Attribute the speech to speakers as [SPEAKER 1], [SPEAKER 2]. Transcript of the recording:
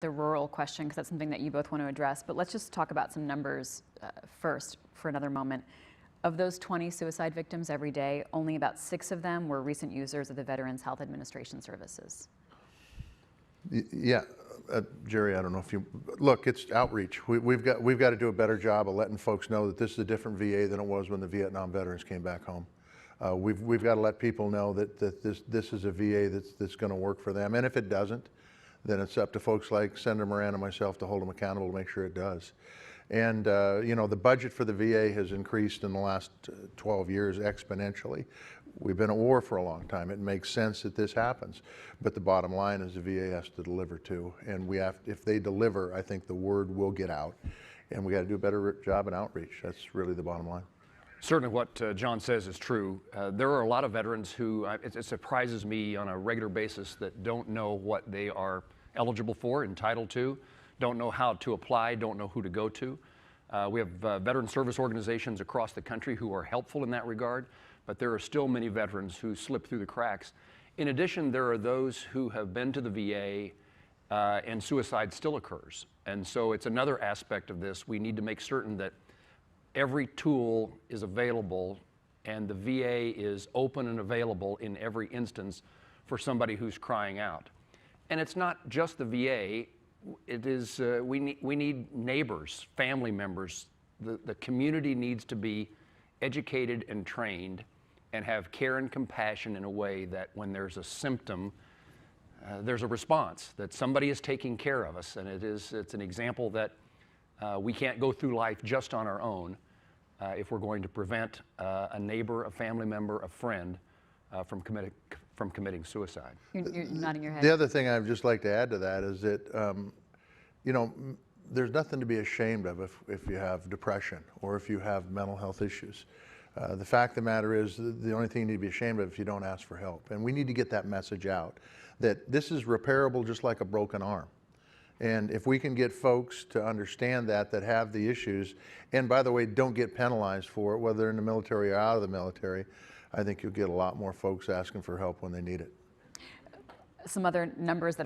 [SPEAKER 1] the rural question, because that's something that you both want to address, but let's just talk about some numbers first for another moment. Of those 20 suicide victims every day, only about 6 of them were recent users of the Veterans Health Administration services.
[SPEAKER 2] Yeah, Jerry, I don't know if you look. It's outreach. We've got to do a better job of letting folks know that this is a different VA than it was when the Vietnam veterans came back home. We've got to let people know that this is a VA that's going to work for them. And if it doesn't, then it's up to folks like Senator Moran and myself to hold them accountable to make sure it does. And you know, the budget for the VA has increased in the last 12 years exponentially. We've been at war for a long time. It makes sense that this happens. But the bottom line is the VA has to deliver too. And if they deliver, I think the word will get out. And we got to do a better job in outreach. That's really the bottom line.
[SPEAKER 3] Certainly what Jon says is true. There are a lot of veterans who, it surprises me on a regular basis, that don't know what they are eligible for, entitled to, don't know how to apply, don't know who to go to. We have veteran service organizations across the country who are helpful in that regard, but there are still many veterans who slip through the cracks. In addition, there are those who have been to the VA and suicide still occurs. And so it's another aspect of this. We need to make certain that every tool is available and the VA is open and available in every instance for somebody who's crying out. And it's not just the VA. It is, we need neighbors, family members. The community needs to be educated and trained and have care and compassion in a way that when there's a symptom, there's a response, that somebody is taking care of us. And it's an example that we can't go through life just on our own if we're going to prevent a neighbor, a family member, a friend from committing suicide.
[SPEAKER 1] You're nodding your head.
[SPEAKER 2] The other thing I'd just like to add to that is that, you know, there's nothing to be ashamed of if you have depression or if you have mental health issues. The fact of the matter is the only thing you need to be ashamed of if you don't ask for help. And we need to get that message out, that this is repairable just like a broken arm. And if we can get folks to understand that have the issues, and by the way, don't get penalized for it, whether they're in the military or out of the military, I think you'll get a lot more folks asking for help when they need it.
[SPEAKER 1] Some other numbers that